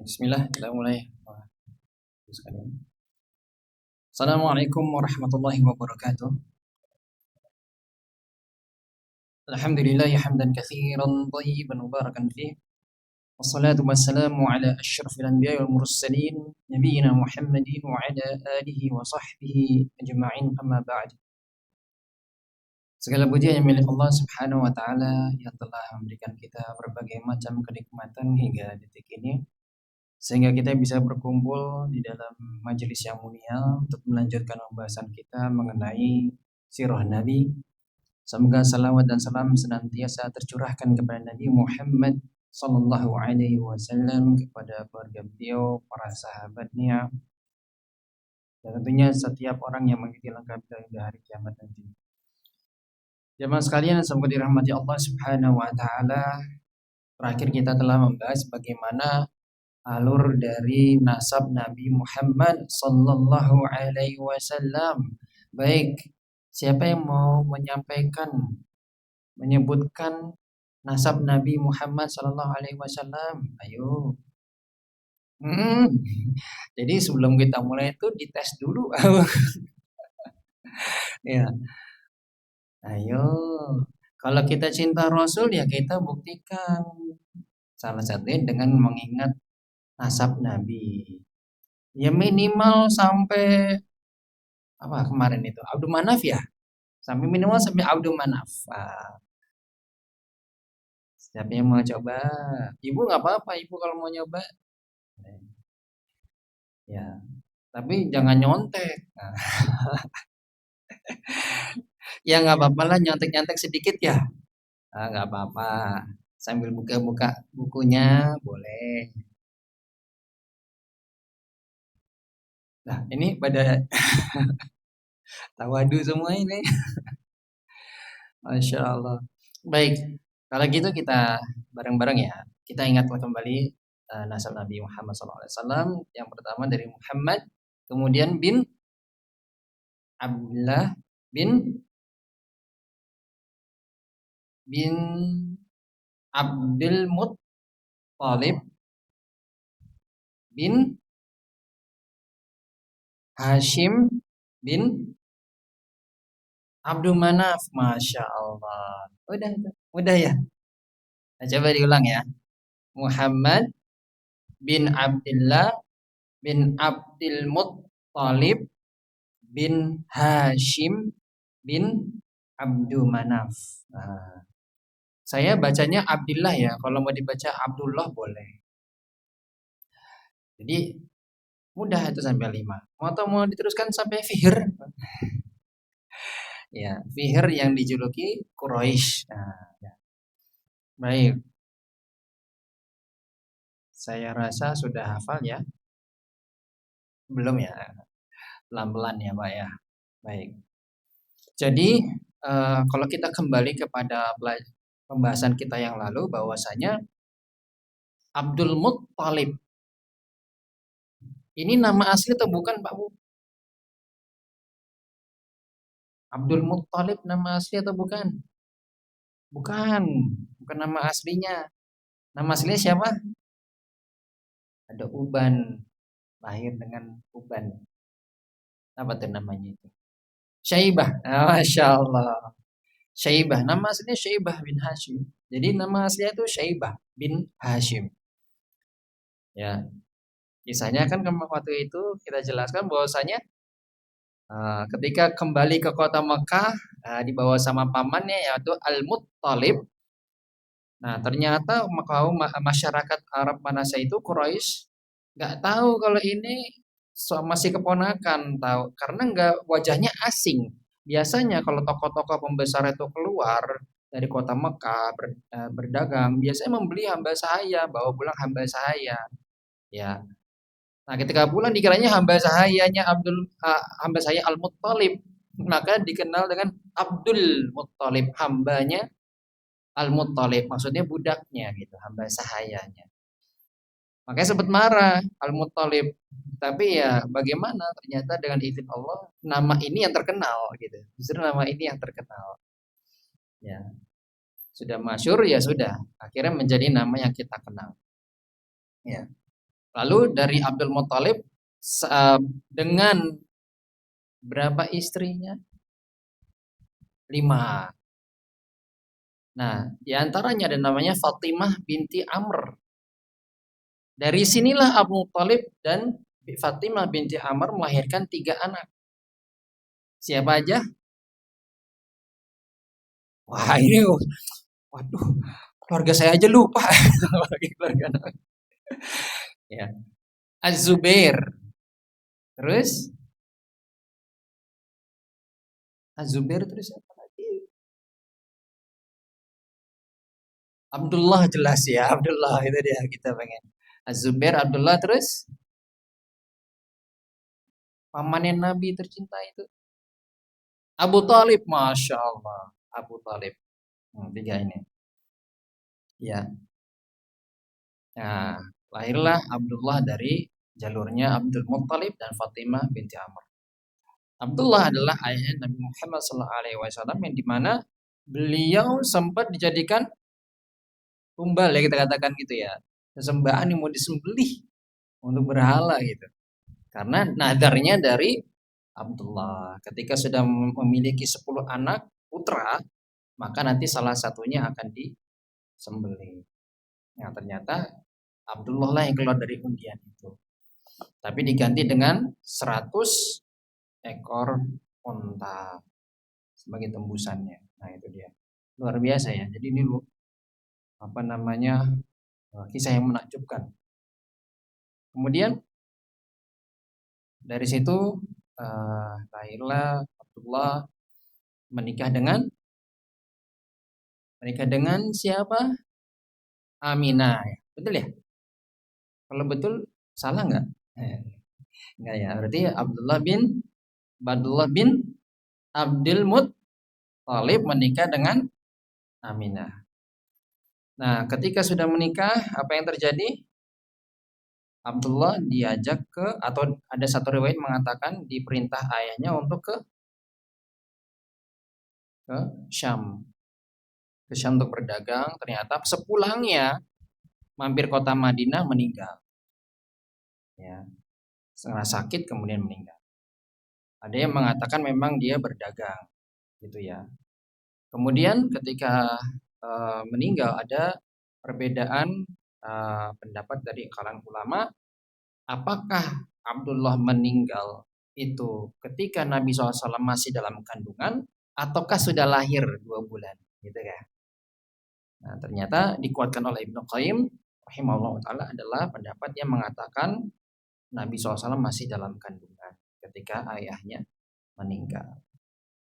Bismillah, kita mulai. Assalamualaikum warahmatullahi wabarakatuh. Alhamdulillah hamdan katsiran thayyiban mubarakan fih. Wassalatu wassalamu ala asyrafil anbiya'i wal mursalin nabiyyina Muhammadin wa ala alihi wa sahbihi ajma'in, amma ba'd. Segala puji yang milik Allah Subhanahu wa taala yang telah memberikan kita berbagai macam kenikmatan hingga detik ini, sehingga kita bisa berkumpul di dalam majelis yang mulia untuk melanjutkan pembahasan kita mengenai sirah Nabi. Semoga salawat dan salam senantiasa tercurahkan kepada Nabi Muhammad sallallahu alaihi wasallam, kepada keluarga beliau, para sahabatnya, dan tentunya setiap orang yang mengikuti langkah beliau hingga hari kiamat nanti. Jemaah sekalian, semoga dirahmati Allah Subhanahu wa taala. Terakhir kita telah membahas bagaimana alur dari nasab Nabi Muhammad sallallahu alaihi wasallam. Baik, siapa yang mau menyebutkan nasab Nabi Muhammad sallallahu alaihi wasallam? Ayo. Jadi sebelum kita mulai itu dites dulu. Ya. Ayo. Kalau kita cinta Rasul ya kita buktikan. Salah satunya dengan mengingat nasab Nabi. Ya minimal sampai apa kemarin itu? Abdul Manaf ya? Minimal sampai Abdul Manaf. Siapa yang mau coba? Ibu nggak apa-apa, ibu kalau mau nyoba. Ya, tapi jangan nyontek. Ya nggak apa-apa lah, nyontek-nyontek sedikit ya. Nggak apa-apa. Sambil buka-buka bukunya boleh. Nah, ini pada tawadu semua ini. Masya Allah. Baik, kalau gitu kita bareng-bareng ya. Kita ingatlah kembali nasab Nabi Muhammad SAW. Yang pertama dari Muhammad, kemudian bin Abdullah bin Abdul Muttalib bin Hashim bin Abdul Manaf. Masya Allah. Udah ya. Nah, coba diulang ya. Muhammad bin Abdullah bin Abdul Thalib bin Hashim bin Abdul Manaf. Nah, saya bacanya Abdullah ya. Kalau mau dibaca Abdullah boleh. Jadi mudah itu sampai 5. Mau diteruskan sampai Fihr? Ya, Fihr yang dijuluki Quraisy. Nah, ya. Baik, saya rasa sudah hafal ya. Belum ya? Pelan-pelan ya, Pak ya. Baik. Jadi kalau kita kembali kepada pembahasan kita yang lalu bahwasanya Abdul Muttalib ini nama asli atau bukan Pak Bu? Abdul Muttalib nama asli atau bukan? Bukan, bukan nama aslinya. Nama aslinya siapa? Ada Uban, lahir dengan Uban. Apa tuh namanya itu? Syaibah. Ah, Masya Allah. Syaibah. Nama aslinya Syaibah bin Hashim. Jadi nama aslinya itu Syaibah bin Hashim. Ya, kisahnya kan waktu itu kita jelaskan bahwasanya ketika kembali ke kota Mekah dibawa sama pamannya yaitu Al-Muttalib. Nah, ternyata kaum masyarakat Arab Manasya itu Quraisy nggak tahu kalau ini masih keponakan tahu karena nggak wajahnya asing. Biasanya kalau tokoh-tokoh pembesar itu keluar dari kota Mekah berdagang, biasanya membeli hamba sahaya, bawa pulang hamba sahaya. Ya. Nah, ketika pulang dikiranya hamba sahayanya hamba sahaya Al-Muttalib, maka dikenal dengan Abdul Muttalib, hambanya Al-Muttalib, maksudnya budaknya gitu, hamba sahayanya. Makanya sempat marah Al-Muttalib. Tapi ya bagaimana ternyata dengan izin Allah nama ini yang terkenal gitu. Justru nama ini yang terkenal. Ya, sudah masyhur ya sudah. Akhirnya menjadi nama yang kita kenal. Ya. Lalu dari Abdul Muttalib dengan berapa istrinya? 5. Nah, diantaranya ada namanya Fatimah binti Amr. Dari sinilah Abu Thalib dan Fatimah binti Amr melahirkan 3 anak. Siapa aja? Wah ini, waduh, keluarga saya aja lupa. Keluarga anak. Ya. Az-Zubair. Terus Az-Zubair terus siapa lagi? Abdullah jelas ya, Abdullah itu dia kita pengen. Az-Zubair, Abdullah terus pamannya Nabi tercinta itu Abu Talib, masya Allah, Abu Talib. 3 ini. Ya, nah, lahirlah Abdullah dari jalurnya Abdul Muttalib dan Fatimah binti Amr. Abdullah adalah ayah Nabi Muhammad SAW yang dimana beliau sempat dijadikan tumbal ya kita katakan gitu ya, sesembahan yang mau disembelih untuk berhala gitu. Karena nadarnya dari Abdullah ketika sudah memiliki 10 anak putra, maka nanti salah satunya akan disembelih. Nah, ternyata Abdullah lah yang keluar dari undian itu. Tapi diganti dengan 100 ekor unta sebagai tembusannya. Nah, itu dia. Luar biasa ya. Jadi ini apa namanya? Kisah yang menakjubkan. Kemudian dari situ lahirlah Abdullah menikah dengan siapa? Aminah. Ya. Betul ya? Kalau betul salah nggak? Enggak ya. Berarti Abdullah bin Abdul Muttalib menikah dengan Aminah. Nah, ketika sudah menikah, apa yang terjadi? Abdullah diajak atau ada satu riwayat mengatakan diperintah ayahnya untuk ke Syam. Ke Syam untuk berdagang, ternyata sepulangnya mampir kota Madinah meninggal. Ya, setengah sakit kemudian meninggal. Ada yang mengatakan memang dia berdagang, gitu ya. Kemudian ketika meninggal ada perbedaan pendapat dari kalangan ulama, apakah Abdullah meninggal itu ketika Nabi SAW masih dalam kandungan ataukah sudah lahir 2 bulan, gitu ya. Nah, ternyata dikuatkan oleh Ibnu Qayyim rahimahullah taala adalah pendapat yang mengatakan Nabi SAW masih dalam kandungan ketika ayahnya meninggal.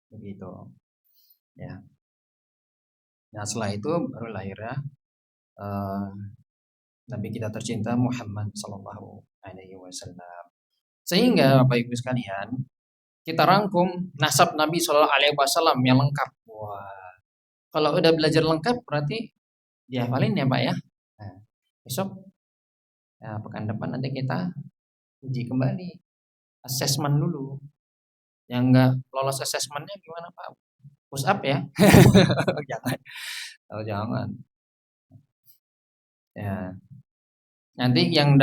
Begitu. Ya. Nah, setelah itu baru lahirnya eh, Nabi kita tercinta Muhammad Sallallahu Alaihi Wasallam. Sehingga Bapak Ibu sekalian, kita rangkum nasab Nabi Sallallahu Alaihi Wasallam yang lengkap. Wah, kalau udah belajar lengkap berarti dihafalin ya Pak ya. Nah, besok ya, pekan depan nanti kita uji kembali, asesmen dulu. Yang enggak lolos asesmennya gimana Pak? Push up ya? Jangan, oh, jangan. Ya, nanti yang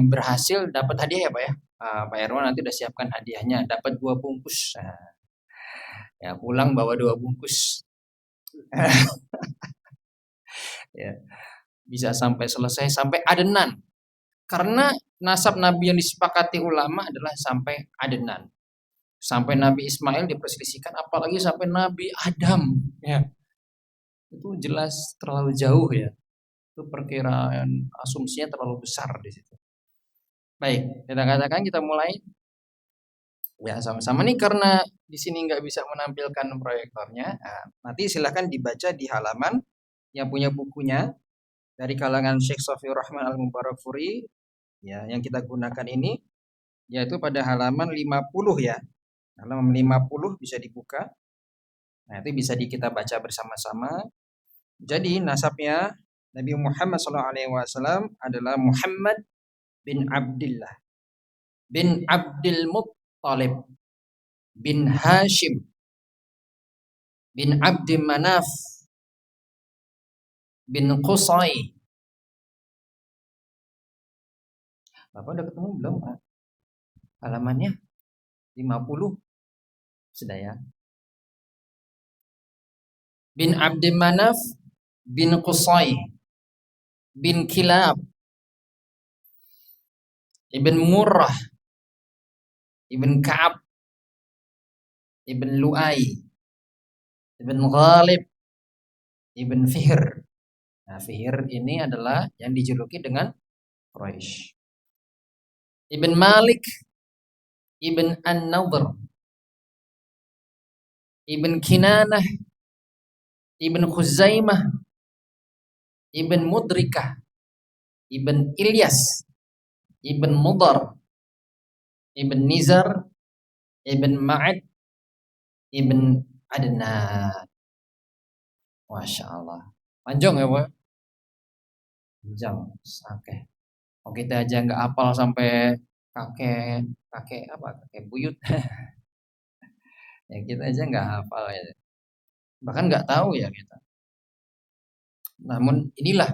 berhasil dapat hadiah ya Pak ya. Pak Erwan nanti udah siapkan hadiahnya, dapat 2 bungkus. Nah, ya pulang bawa 2 bungkus. Ya, bisa sampai selesai sampai adenan. Karena nasab Nabi yang disepakati ulama adalah sampai adenan. Sampai Nabi Ismail diperselisihkan, apalagi sampai Nabi Adam. Ya, itu jelas terlalu jauh ya. Itu perkiraan asumsinya terlalu besar di situ. Baik, kita katakan kita mulai. Ya, sama-sama nih karena di sini nggak bisa menampilkan proyektornya. Nah, nanti silahkan dibaca di halaman yang punya bukunya dari kalangan Syekh Sofiur Rahman Al-Mubarakfuri ya, yang kita gunakan ini yaitu pada halaman 50 ya. Halaman 50 bisa dibuka. Nah, itu bisa kita baca bersama-sama. Jadi nasabnya Nabi Muhammad SAW adalah Muhammad bin Abdullah bin Abdul Muttalib bin Hashim bin Abdi Manaf bin Qusay. Bapak udah ketemu belum Pak? Halamannya 50 sudah ya. Bin Abdi Manaf bin Qusay bin Kilab Ibn Murrah Ibn Ka'ab Ibn Lu'ay Ibn Ghalib Ibn Fihr. Nah, Fihr ini adalah yang dijuluki dengan Quraisy. Ibn Malik Ibn An-Nadhr Ibn Kinanah Ibn Khuzaimah Ibn Mudrikah Ibn Ilyas Ibn Mudar Ibn Nizar Ibn Ma'ad Ibn Adnan. Masya Allah. Panjang ya Pak? Panjang. Oke. Oh, kita aja nggak hafal sampai kakek kakek apa kakek buyut. Ya kita aja nggak hafal ya. Bahkan nggak tahu ya kita. Namun inilah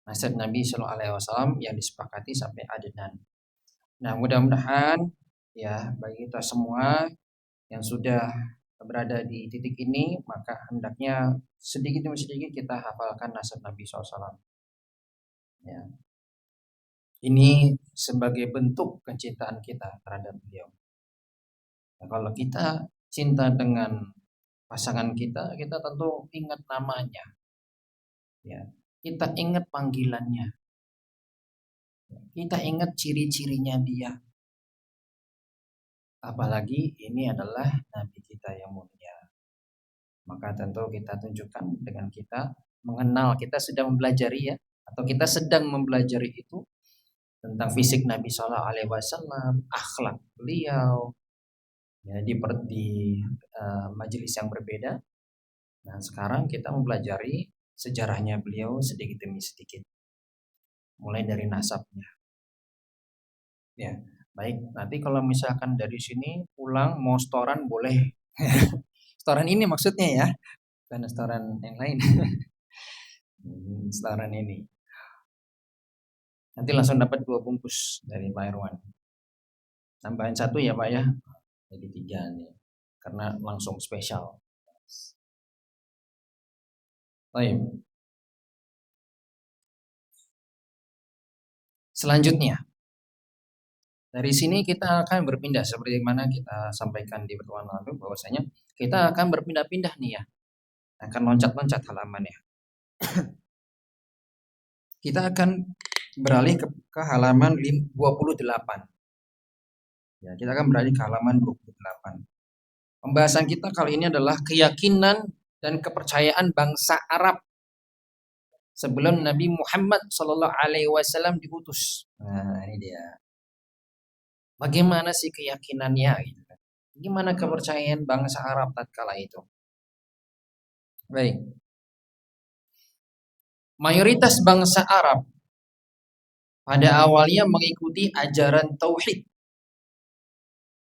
nasab Nabi Shallallahu Alaihi Wasallam yang disepakati sampai Adnan. Nah mudah-mudahan ya bagi kita semua yang sudah berada di titik ini maka hendaknya sedikit demi sedikit kita hafalkan nasab Nabi SAW. Ya. Ini sebagai bentuk kecintaan kita terhadap beliau. Nah, kalau kita cinta dengan pasangan kita, kita tentu ingat namanya. Ya. Kita ingat panggilannya. Kita ingat ciri-cirinya dia. Apalagi ini adalah Nabi kita yang mulia. Maka tentu kita tunjukkan dengan kita mengenal, kita sedang mempelajari ya, atau kita sedang mempelajari itu tentang fisik Nabi Shallallahu Alaihi Wasallam, akhlak beliau, ya, di majelis yang berbeda. Nah sekarang kita mempelajari sejarahnya beliau sedikit demi sedikit, mulai dari nasabnya. Ya, baik. Nanti kalau misalkan dari sini pulang mau setoran boleh. Setoran ini maksudnya ya, bukan setoran yang lain. Setoran ini. Nanti langsung dapat 2 bungkus dari Pak Irwan. Tambahan 1 ya Pak ya. Jadi 3 nih. Karena langsung spesial. Baik. Selanjutnya Dari sini kita akan berpindah seperti mana kita sampaikan di pertemuan lalu bahwasanya kita akan berpindah-pindah nih ya. Akan loncat-loncat halamannya. Kita akan beralih ke halaman 28. Ya, kita akan beralih ke halaman 28. Pembahasan kita kali ini adalah keyakinan dan kepercayaan bangsa Arab sebelum Nabi Muhammad SAW diutus. Nah, ini dia. Bagaimana sih keyakinannya gitu kan? Gimana kepercayaan bangsa Arab tatkala itu? Baik. Mayoritas bangsa Arab pada awalnya mengikuti ajaran tauhid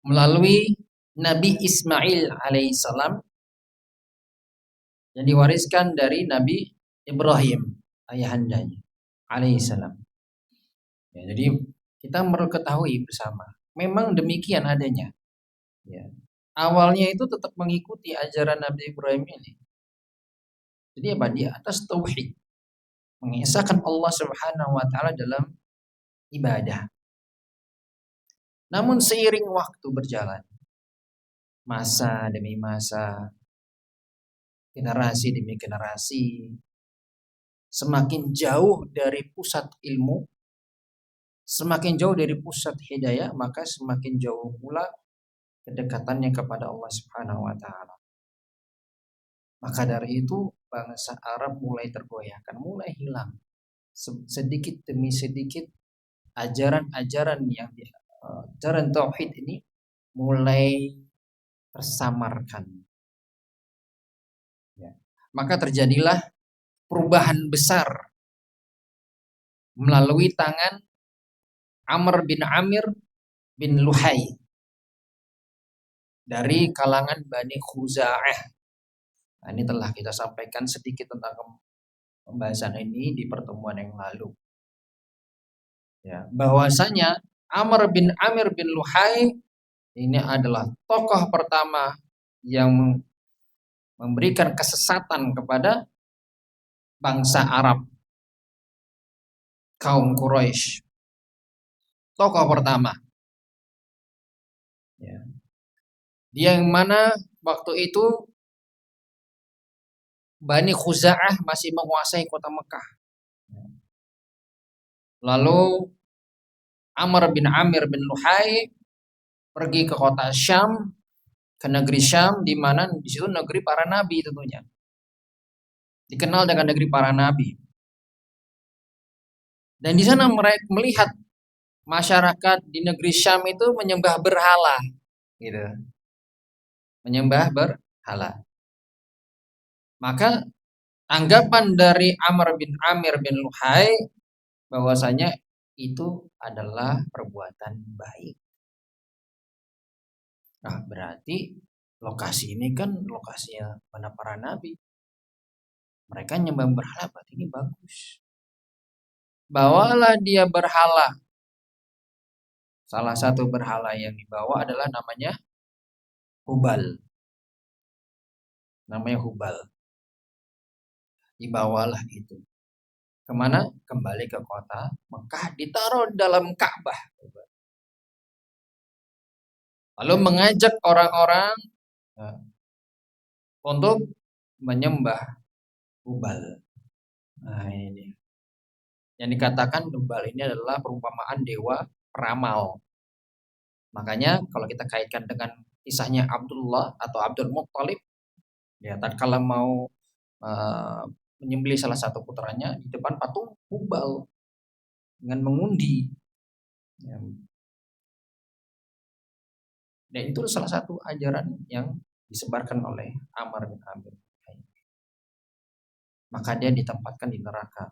melalui Nabi Ismail alaihissalam yang diwariskan dari Nabi Ibrahim ayahandanya alaihissalam. Ya, jadi kita perlu ketahui bersama, memang demikian adanya. Ya. Awalnya itu tetap mengikuti ajaran Nabi Ibrahim ini. Jadi apa? Di atas tauhid, mengesahkan Allah Subhanahu wa taala dalam ibadah. Namun seiring waktu berjalan, masa demi masa, generasi demi generasi, semakin jauh dari pusat ilmu, semakin jauh dari pusat hidayah, maka semakin jauh pula kedekatannya kepada Allah Subhanahu wa taala. Maka dari itu bangsa Arab mulai tergoyahkan, mulai hilang. Sedikit demi sedikit ajaran-ajaran yang ajaran tauhid ini mulai tersamarkan. Ya. Maka terjadilah perubahan besar melalui tangan Amr bin Amir bin Luhai dari kalangan Bani Khuza'ah. Nah, ini telah kita sampaikan sedikit tentang pembahasan ini di pertemuan yang lalu. Ya, bahwasanya Amr bin Amir bin Luhai ini adalah tokoh pertama yang memberikan kesesatan kepada bangsa Arab, kaum Quraisy. Tokoh pertama. Ya. Dia yang mana waktu itu Bani Khuza'ah masih menguasai kota Mekah. Lalu Amr bin Amir bin Luhai pergi ke kota Syam, ke negeri Syam, di mana di situ negeri para nabi tentunya. Dikenal dengan negeri para nabi. Dan di sana mereka melihat masyarakat di negeri Syam itu menyembah berhala, gitu. Menyembah berhala. Maka anggapan dari Amr bin Amir bin Luhai bahwasanya itu adalah perbuatan baik. Nah, berarti lokasi ini kan lokasinya mana para nabi. Mereka nyembah berhala, berarti ini bagus. Bawalah dia berhala. Salah satu berhala yang dibawa adalah namanya Hubal. Namanya Hubal. Dibawalah itu. Kemana? Kembali ke kota Mekah, ditaruh dalam Ka'bah. Lalu mengajak orang-orang untuk menyembah Hubal. Nah, ini dia. Yang dikatakan Hubal ini adalah perumpamaan dewa peramal. Makanya kalau kita kaitkan dengan kisahnya Abdullah atau Abdul Muttalib, ya tatkala mau menyembelih salah satu putranya di depan patung Hubal dengan mengundi. Ya. Dan itu salah satu ajaran yang disebarkan oleh Amr bin Amir. Maka dia ditempatkan di neraka.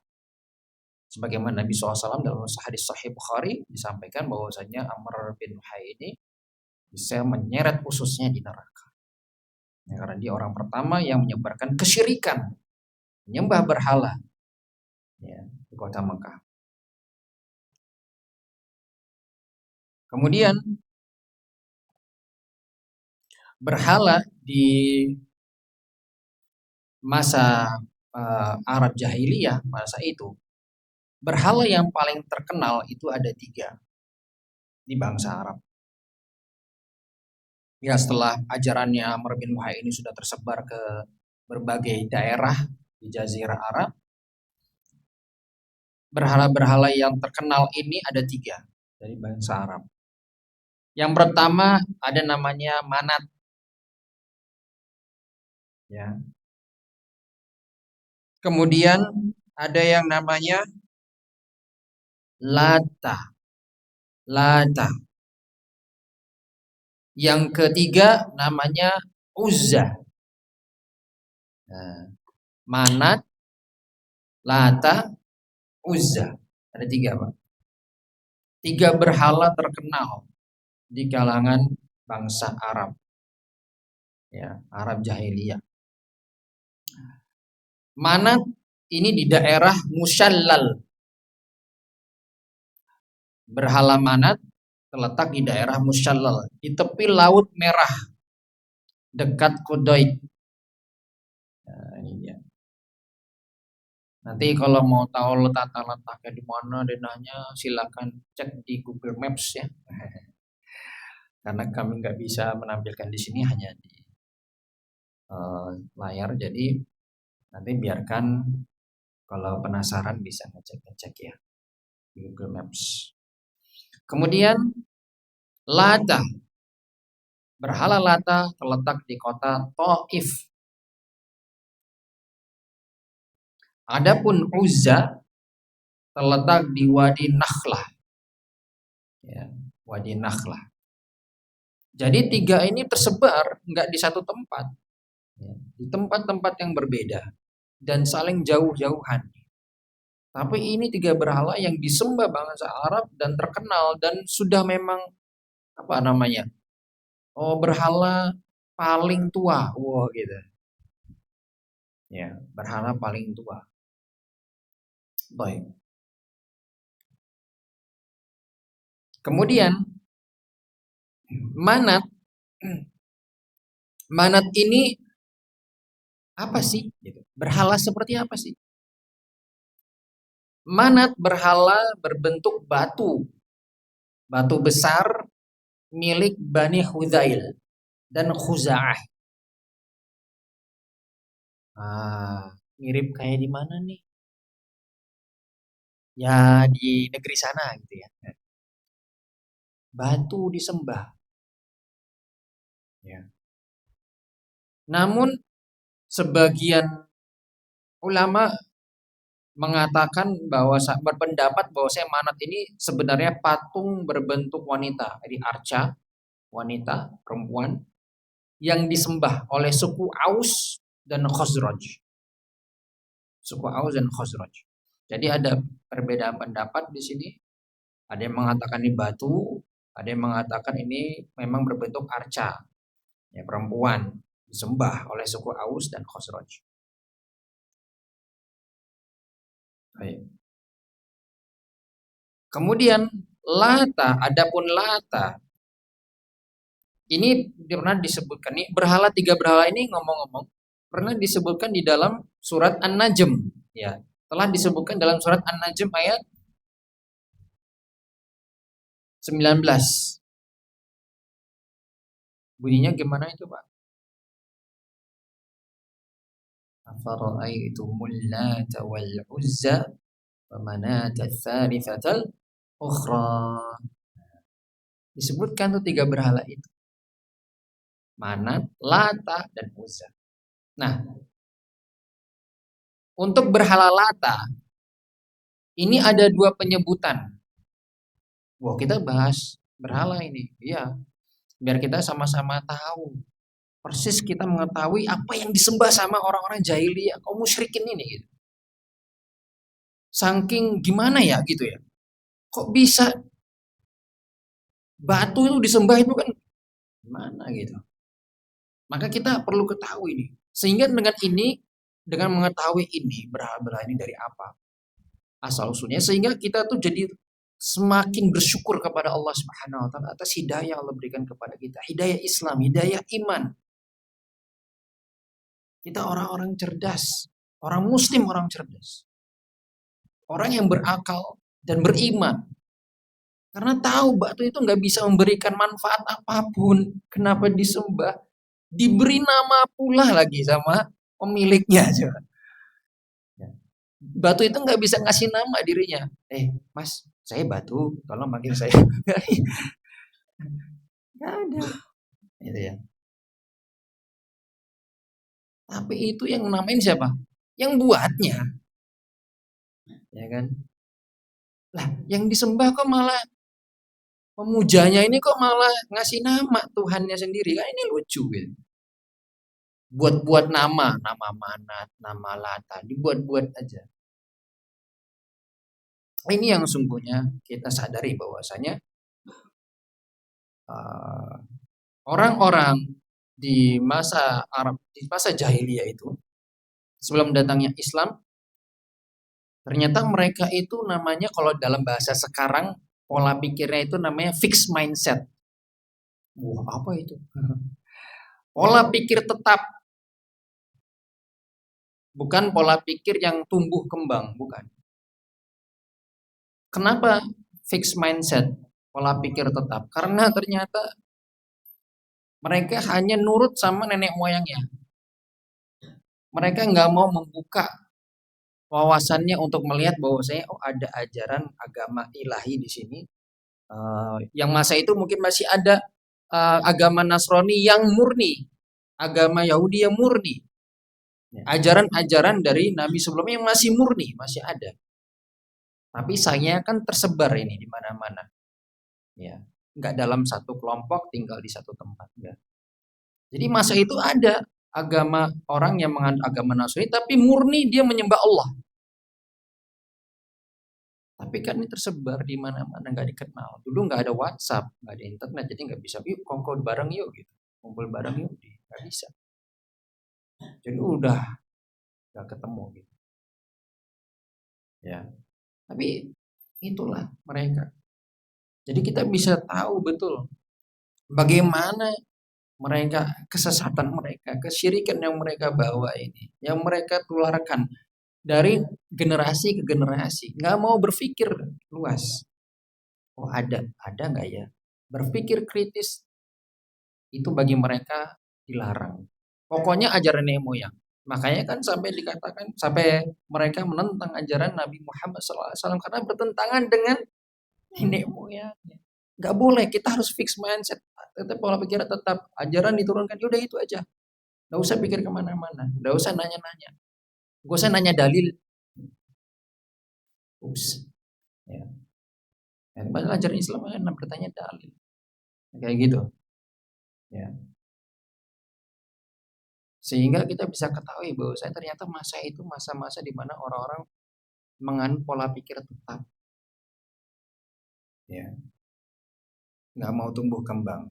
Sebagaimana Nabi SAW dalam hadis Sahih Bukhari disampaikan bahwasanya Amr bin Luhai ini bisa menyeret ususnya di neraka. Ya, karena dia orang pertama yang menyebarkan kesyirikan, menyembah berhala, ya, di kota Mekah. Kemudian berhala di masa Arab Jahiliyah masa itu, berhala yang paling terkenal itu ada 3. di bangsa Arab. Ya, setelah ajarannya Amr bin Luhai ini sudah tersebar ke berbagai daerah di Jazirah Arab, berhala-berhala yang terkenal ini ada 3 dari bangsa Arab. Yang pertama ada namanya Manat, ya. Kemudian ada yang namanya Lata, Lata. Yang ketiga namanya Uzza. Nah, Manat, Lata, Uzza. Ada 3, Pak. 3 berhala terkenal di kalangan bangsa Arab, ya, Arab jahiliyah. Manat ini di daerah Musyallal. Berhala Manat terletak di daerah Musyallal, di tepi Laut Merah, dekat Kudoit. Nah, ini dia. Nanti kalau mau tahu letaknya di mana denahnya, silakan cek di Google Maps ya. Karena kami nggak bisa menampilkan di sini, hanya di layar. Jadi nanti biarkan kalau penasaran bisa ngecek-ngecek ya di Google Maps. Kemudian Lata, berhala Lata terletak di kota Taif. Adapun Uzza terletak di Wadi Nakhlah, ya, Wadi Nakhlah. Jadi 3 ini tersebar nggak di satu tempat, ya, di tempat-tempat yang berbeda dan saling jauh-jauhan. Tapi ini 3 berhala yang disembah bangsa Arab dan terkenal dan sudah memang apa namanya? Oh, berhala paling tua, wah gitu. Ya, berhala paling tua. Baik. Kemudian Manat, Manat ini apa sih? Gitu. Berhala seperti apa sih? Manat berhala berbentuk batu, batu besar milik Bani Hudzail dan Khuza'ah. Mirip kayak di mana nih? Ya di negeri sana gitu ya. Batu disembah. Ya. Namun sebagian ulama mengatakan bahwa berpendapat bahwa Manat ini sebenarnya patung berbentuk wanita, jadi arca, wanita, perempuan yang disembah oleh suku Aus dan Khazraj. Suku Aus dan Khazraj. Jadi ada perbedaan pendapat di sini. Ada yang mengatakan ini batu, ada yang mengatakan ini memang berbentuk arca, ya, perempuan disembah oleh suku Aus dan Khazraj. Baik. Kemudian Lata, adapun Lata ini pernah disebutkan nih, berhala 3 berhala ini ngomong-ngomong pernah disebutkan di dalam surat An-Najm, ya. Telah disebutkan dalam surat An-Najm ayat 19. Bunyinya gimana itu, Pak? Afara'aitumul Lata wal Uzza wa Manata tsalitsatal ukhra. Disebutkan tuh 3 berhala itu. Manat, Lata, dan Uzza. Nah, untuk berhala Lata ini ada 2 penyebutan. Wah, kita bahas berhala ini. Iya, biar kita sama-sama tahu. Persis kita mengetahui apa yang disembah sama orang-orang jahiliyah, kaum musyrikin ini gitu. Saking gimana ya gitu ya. Kok bisa batu itu disembah itu kan gimana gitu. Maka kita perlu ketahui ini. Sehingga dengan ini, dengan mengetahui ini, berhala-berhala ini dari apa asal usulnya, sehingga kita tuh jadi semakin bersyukur kepada Allah Subhanahu wa taala atas hidayah yang Allah berikan kepada kita, hidayah Islam, hidayah iman. Kita orang-orang cerdas, orang muslim, orang cerdas. Orang yang berakal dan beriman. Karena tahu batu itu nggak bisa memberikan manfaat apapun. Kenapa disembah? Diberi nama pula lagi sama pemiliknya. Coba. Ya. Batu itu nggak bisa ngasih nama dirinya. Mas, saya batu, tolong panggil saya. Nggak ada. Gitu ya. Tapi itu yang namain siapa? Yang buatnya, ya kan? Lah, yang disembah kok malah pemujanya ini kok malah ngasih nama Tuhannya sendiri kan ini lucu gitu. Buat-buat nama Manat, nama Lata, dibuat-buat aja. Ini yang sungguhnya kita sadari bahwasanya uh, orang-orang di masa Arab, di masa jahiliyah itu sebelum datangnya Islam, ternyata mereka itu namanya kalau dalam bahasa sekarang pola pikirnya itu namanya fixed mindset. Wah, apa itu? Pola pikir tetap, bukan pola pikir yang tumbuh kembang, bukan. Kenapa fixed mindset, pola pikir tetap? Karena ternyata mereka hanya nurut sama nenek moyangnya. Mereka nggak mau membuka wawasannya untuk melihat bahwa saya ada ajaran agama ilahi di sini. Yang masa itu mungkin masih ada agama Nasrani yang murni, agama Yahudi yang murni. Ajaran-ajaran dari nabi sebelumnya yang masih murni, masih ada. Tapi saya kan tersebar ini di mana-mana. Ya, nggak dalam satu kelompok tinggal di satu tempat. Ya. Jadi masa itu ada agama orang yang menganut agama Nasrani tapi murni dia menyembah Allah. Tapi kan ini tersebar di mana-mana nggak dikenal. Dulu nggak ada WhatsApp, nggak ada internet, jadi nggak bisa. Yuk kongkol bareng yuk gitu, kumpul bareng yuk, nggak bisa. Jadi udah nggak ketemu gitu. Ya, tapi itulah mereka. Jadi kita bisa tahu betul bagaimana mereka kesesatan mereka, kesyirikan yang mereka bawa ini, yang mereka tularkan dari generasi ke generasi, nggak mau berpikir luas. Oh ada nggak ya? Berpikir kritis itu bagi mereka dilarang. Pokoknya ajaran nenek moyang. Makanya kan sampai dikatakan sampai mereka menentang ajaran Nabi Muhammad SAW karena bertentangan dengan nenek moyangnya. Nggak boleh, kita harus fix mindset. Tetap pola pikir tetap ajaran diturunkan, udah itu aja. Nggak usah pikir kemana-mana, nggak usah nanya-nanya, nggak usah nanya dalil. Ups, ya. Padahal ajaran Islam kan bertanya dalil, kayak gitu. Ya. Sehingga kita bisa ketahui bahwa saya ternyata masa itu masa-masa di mana orang-orang menganut pola pikir tetap, ya, nggak mau tumbuh kembang.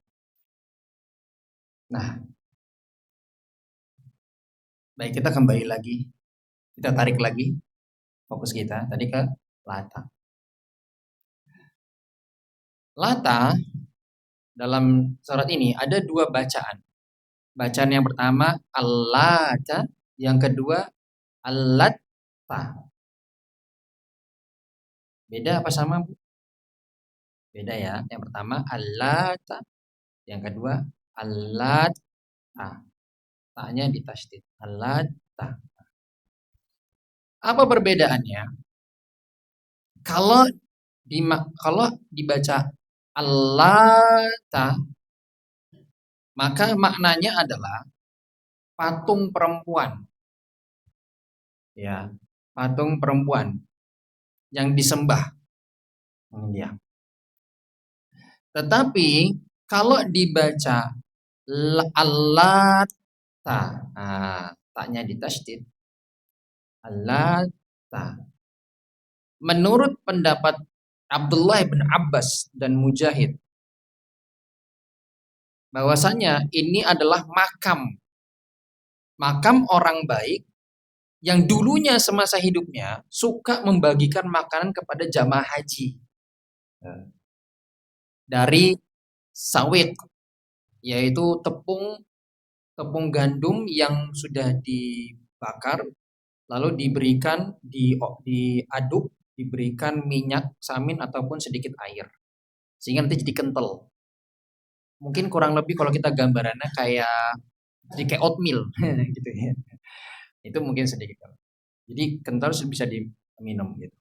Nah, baik kita kembali lagi, kita tarik lagi fokus kita tadi ke Lata. Lata dalam surat ini ada dua bacaan. Bacaan yang pertama Al-Lata, yang kedua Al-Latta. Beda apa sama, Bu? Beda ya. Yang pertama Al-Lata, yang kedua Al-Latta. Ta-nya ditasydid. Al-Latta. Apa perbedaannya? Kalau kalau dibaca Al-Lata, maka maknanya adalah patung perempuan. Ya, patung perempuan yang disembah. Ini dia. Tetapi kalau dibaca Al-Lata, nah, taknya ditasydid. Al-Lata. Menurut pendapat Abdullah bin Abbas dan Mujahid, bahwasanya ini adalah makam orang baik yang dulunya semasa hidupnya suka membagikan makanan kepada jamaah haji dari sawit, yaitu tepung gandum yang sudah dibakar lalu diaduk, diberikan minyak samin ataupun sedikit air. sehingga nanti jadi kental. Mungkin kurang lebih kalau kita gambarannya jadi kayak oatmeal gitu ya. Itu mungkin sedikit. Jadi kental bisa diminum gitu.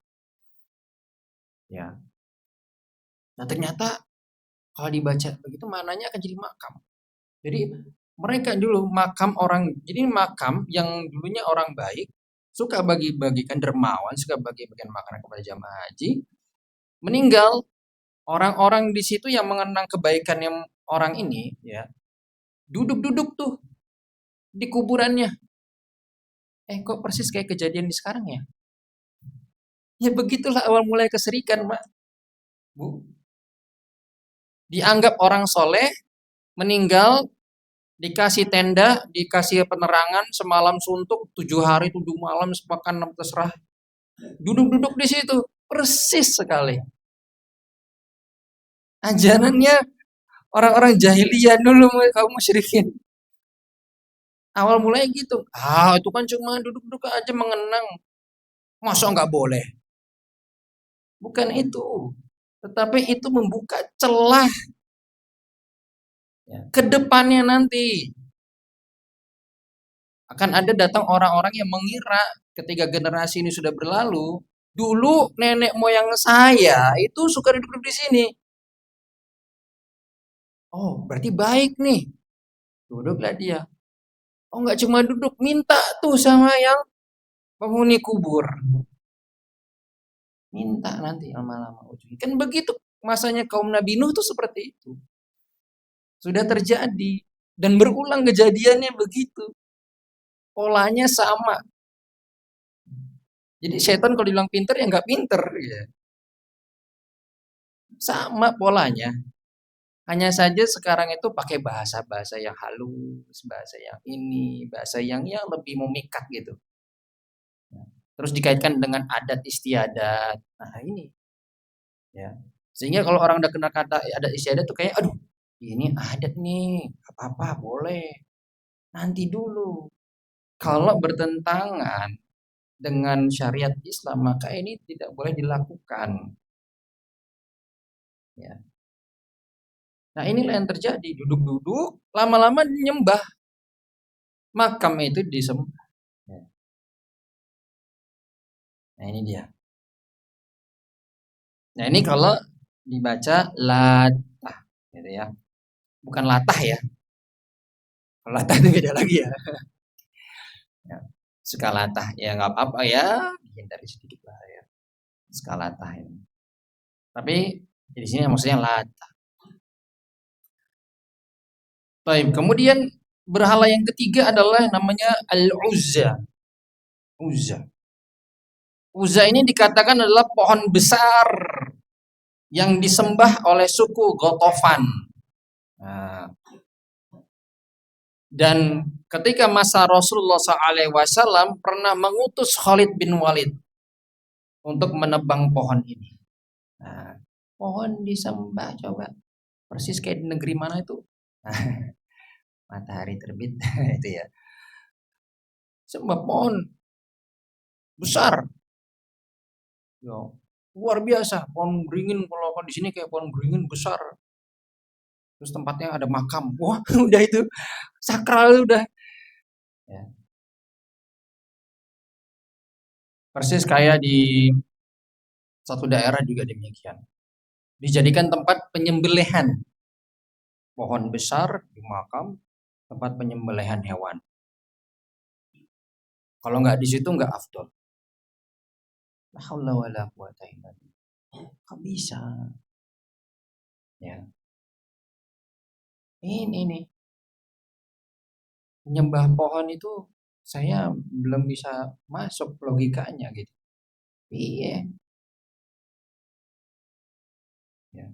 Ya. Nah ternyata kalau dibaca begitu maknanya akan jadi makam. Jadi mereka dulu makam orang, jadi makam yang dulunya orang baik, suka bagi-bagikan dermawan, suka bagi-bagikan makanan kepada jamaah haji, meninggal, orang-orang di situ yang mengenang kebaikan yang orang ini, ya, duduk-duduk tuh di kuburannya. Kok persis kayak kejadian di sekarang ya? Ya begitulah awal mulai keserikan, Mbak. Bu. Dianggap orang soleh, meninggal, dikasih tenda, dikasih penerangan, semalam suntuk, 7 hari 7 malam sepekan terserah. Duduk-duduk di situ, persis sekali. Ajarannya orang-orang jahiliyah dulu, kaum musyrikin. Awal mulai gitu. Itu kan cuma duduk-duduk aja mengenang. Masa nggak boleh? Bukan itu. Tetapi itu membuka celah, ya, ke depannya nanti. Akan ada datang orang-orang yang mengira ketika generasi ini sudah berlalu, dulu nenek moyang saya itu suka duduk-duduk di sini. Oh, berarti baik nih. Duduklah dia. Oh, nggak cuma duduk, minta tuh sama yang penghuni kubur. Minta nanti lama-lama ujungnya. Kan begitu masanya kaum Nabi Nuh tuh seperti itu. Sudah terjadi dan berulang kejadiannya begitu. Polanya sama. Jadi setan kalau dibilang pinter ya nggak pinter ya. Sama polanya. Hanya saja sekarang itu pakai bahasa-bahasa yang halus, bahasa yang ini, bahasa yang lebih memikat gitu. Terus dikaitkan dengan adat istiadat. Nah, ini ya. Sehingga kalau orang udah kena kata adat istiadat tuh kayak aduh, ini adat nih, apa-apa boleh. Nanti dulu. Kalau bertentangan dengan syariat Islam maka ini tidak boleh dilakukan. Ya. Nah inilah yang terjadi, duduk-duduk, lama-lama nyembah, makam itu disembah. Ya. Nah ini dia. Nah ini kalau dibaca latah, gitu ya. Bukan latah ya. Kalau latah itu beda lagi ya. Ya. Suka latah ya nggak apa-apa ya, hindari sedikit lah ya. Suka latah ini. Tapi di sini maksudnya latah. Baik, kemudian berhala yang ketiga adalah namanya Al-Uzza. Uzza. Uzza ini dikatakan adalah pohon besar yang disembah oleh suku Gotofan. Nah, dan ketika masa Rasulullah SAW pernah mengutus Khalid bin Walid untuk menebang pohon ini. Nah, pohon disembah coba. Persis kayak di negeri mana itu? Matahari terbit itu ya. Sembah pohon besar. Ya, luar biasa. Pohon beringin kalau di sini kayak pohon beringin besar. Terus tempatnya ada makam. Wah, udah itu sakral udah. Ya. Persis kayak di satu daerah juga demikian. Dijadikan tempat penyembelihan. Pohon besar di makam, tempat penyembelihan hewan. Kalau nggak di situ nggak afdol. La haula wala quwata illa billah. Kok bisa? Ya. Ini nih. Menyembah pohon itu saya belum bisa masuk logikanya gitu. Iya. Ya.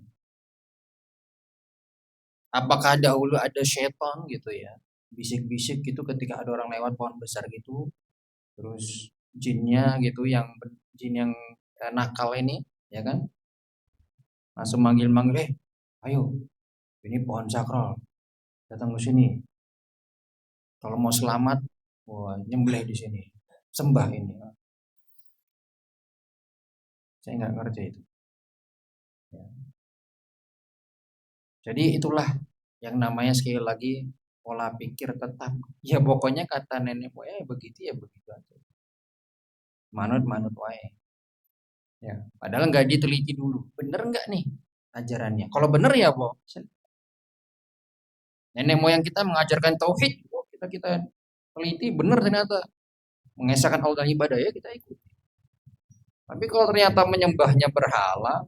Apakah dahulu ada setan gitu ya? Bisik-bisik gitu ketika ada orang lewat pohon besar gitu, terus jinnya gitu jin yang nakal ini, ya kan? Langsung manggil-manggil, ayo, ini pohon sakral, datang ke sini. Kalau mau selamat, wah, nyembelih di sini, sembah ini. Saya nggak ngerti itu. Ya. Jadi itulah yang namanya sekali lagi pola pikir tetap. Ya pokoknya kata nenek moyang begitu ya begitu aja. Manut-manut wae. Ya, padahal nggak diteliti dulu. Bener nggak nih ajarannya? Kalau bener ya, Bo. Nenek moyang kita mengajarkan tauhid, kita teliti bener ternyata mengesahkan Allah dan ibadah ya kita ikut. Tapi kalau ternyata menyembahnya berhala,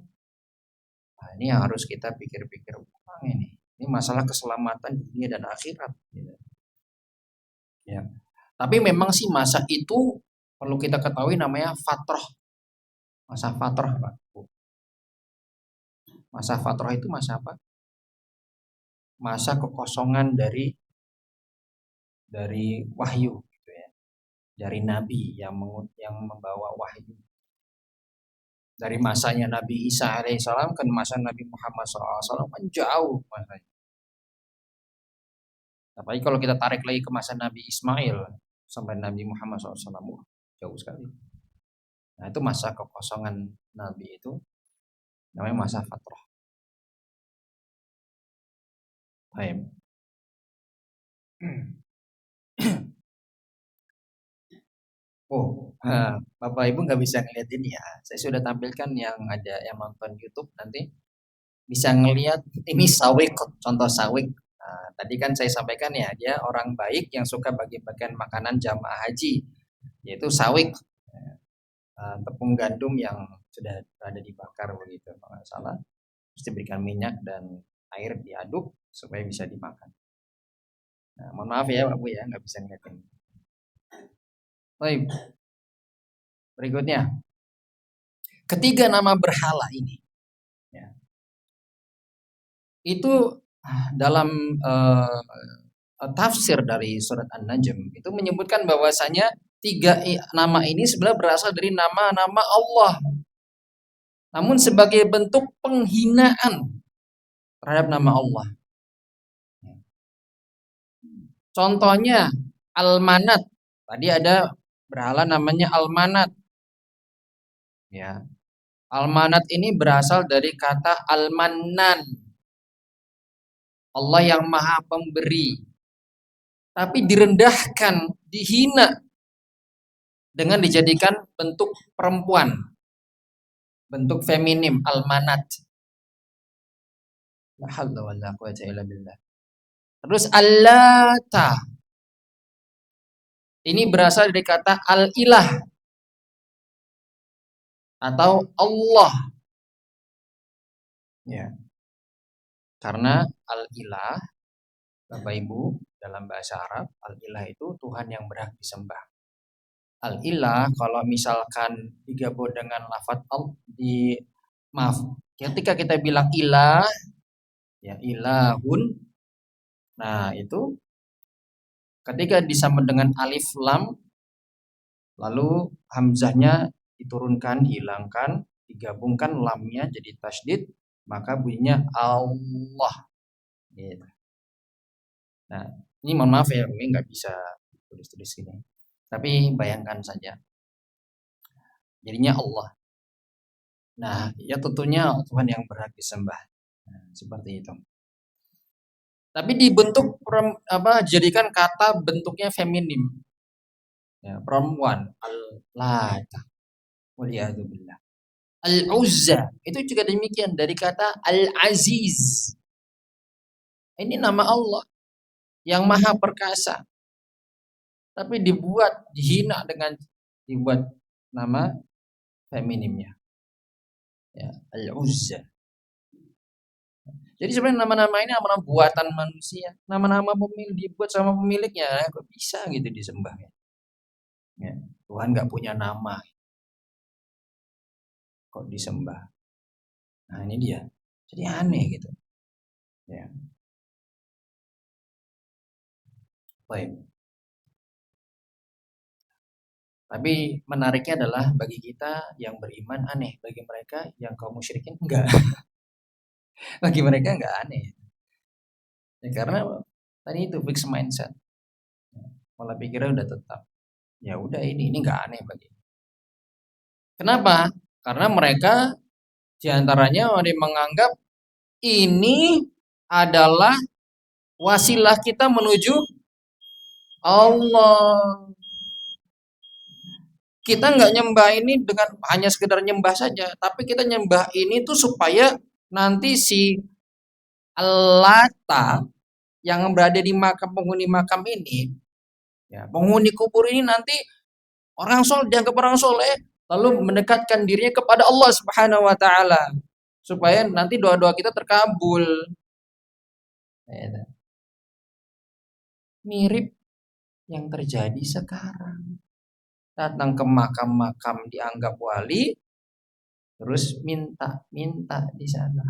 nah ini yang harus kita pikir-pikir ulang ini. Ini masalah keselamatan dunia dan akhirat. Gitu. Ya. Tapi memang sih masa itu perlu kita ketahui namanya fatrah. Masa fatrah, Pak. Masa fatrah itu masa apa? Masa kekosongan dari wahyu gitu ya. Dari nabi yang membawa wahyu. Dari masanya Nabi Isa alaihissalam ke masa Nabi Muhammad SAW kan jauh masanya. Apalagi kalau kita tarik lagi ke masa Nabi Ismail sampai Nabi Muhammad SAW, jauh sekali. Nah itu masa kekosongan Nabi itu namanya masa fatrah. Baik. Oh, Bapak Ibu nggak bisa ngeliat ini ya. Saya sudah tampilkan yang ada yang nonton YouTube nanti bisa ngelihat ini sawik, contoh sawik. Nah, tadi kan saya sampaikan ya, dia orang baik yang suka bagi-bagian makanan jamaah haji, yaitu sawik, tepung gandum yang sudah ada dibakar begitu, kalau nggak salah. Terus diberikan minyak dan air diaduk supaya bisa dimakan. Nah, mohon maaf ya Pak Bu ya, nggak bisa ngeliat ini. Baik, berikutnya. Ketiga nama berhala ini, ya, itu dalam tafsir dari surat An-Najm itu menyebutkan bahwasanya tiga nama ini sebenarnya berasal dari nama-nama Allah. Namun sebagai bentuk penghinaan terhadap nama Allah. Contohnya Al-Manat. Tadi ada berhala namanya Al-Manat. Ya. Al-Manat ini berasal dari kata Al-Mannan. Allah yang Maha Pemberi. Tapi direndahkan, dihina dengan dijadikan bentuk perempuan, bentuk feminim, Al-Manat. La haula wala quwata illa billah. Terus Al-Lata. Ini berasal dari kata Al-Ilah atau Allah. Ya. Karena Al-Ilah, Bapak Ibu, dalam bahasa Arab, Al-Ilah itu Tuhan yang berhak disembah. Al-Ilah kalau misalkan digabung dengan lafadz maaf, ketika kita bilang ilah, ya ilahun, nah itu ketika disambung dengan alif lam, lalu hamzahnya diturunkan, hilangkan, digabungkan lamnya jadi tasydid, maka bunyinya Allah. Gitu. Nah, ini mohon maaf ya, ini nggak bisa tulis-tulis ini. Tapi bayangkan saja, jadinya Allah. Nah, ya tentunya Tuhan yang berhak disembah. Nah, seperti itu. Tapi dibentuk jadikan kata bentuknya feminim. Ya, perempuan. Al-Lata. Waliyadzubillah. Al-Uzza. Itu juga demikian dari kata Al-Aziz. Ini nama Allah yang maha perkasa. Tapi dihina dengan dibuat nama feminimnya. Ya, Al-Uzza. Jadi sebenarnya nama-nama ini nama-nama buatan manusia. Nama-nama dibuat sama pemiliknya. Kok bisa gitu disembah ya? Ya, Tuhan nggak punya nama. Kok disembah? Nah ini dia. Jadi aneh gitu. Ya. Baik. Tapi menariknya adalah bagi kita yang beriman aneh, bagi mereka yang kaum musyrikin enggak. Bagi mereka enggak aneh. Ya, karena tadi itu fixed mindset. Pola pikirnya udah tetap. Ya udah ini enggak aneh bagi. Kenapa? Karena mereka diantaranya menganggap ini adalah wasilah kita menuju Allah. Kita nggak nyembah ini dengan hanya sekedar nyembah saja, tapi kita nyembah ini tuh supaya nanti si Lata yang berada di makam penghuni makam ini, ya, penghuni kubur ini nanti orang soleh, dianggap orang soleh, lalu mendekatkan dirinya kepada Allah Subhanahu wa taala supaya nanti doa-doa kita terkabul. Ya, mirip yang terjadi sekarang. Datang ke makam-makam dianggap wali, terus minta-minta di sana.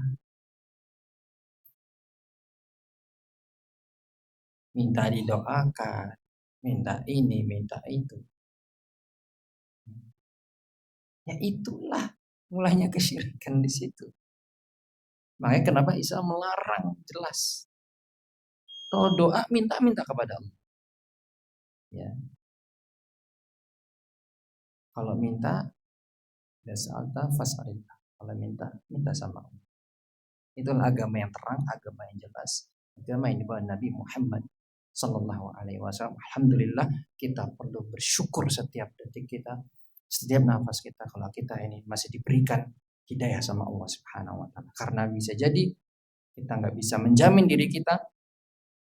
Minta didoakan, minta ini, minta itu. Ya itulah mulanya kesyirikan di situ. Makanya kenapa Islam melarang jelas. Kalau doa minta-minta kepada Allah. Ya. Kalau minta ya sa'alta fas'alillah. Kalau minta sama Allah. Itulah agama yang terang, agama yang jelas, agama yang dibawa Nabi Muhammad Sallallahu Alaihi Wasallam. Alhamdulillah kita perlu bersyukur setiap detik kita, setiap nafas kita kalau kita ini masih diberikan hidayah sama Allah Subhanahu Wa Taala. Karena bisa jadi kita nggak bisa menjamin diri kita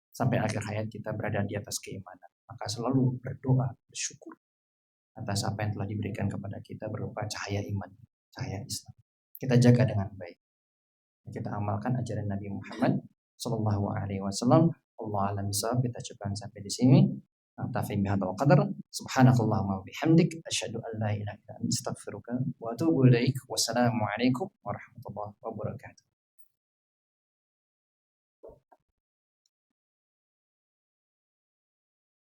sampai akhir hayat kita berada di atas keimanan. Maka selalu berdoa, bersyukur atas apa yang telah diberikan kepada kita berupa cahaya iman, cahaya Islam. Kita jaga dengan baik. Kita amalkan ajaran Nabi Muhammad Sallallahu Alaihi Wasallam. Allah alam bisawab. Kita cukupkan sampai di sini. Naktafi bihadzal qadar. Subhanakallahumma wa bihamdik asyhadu an la ilaha illa anta astaghfiruka wa atubu ilaik. Wassalamualaikum warahmatullahi wabarakatuh.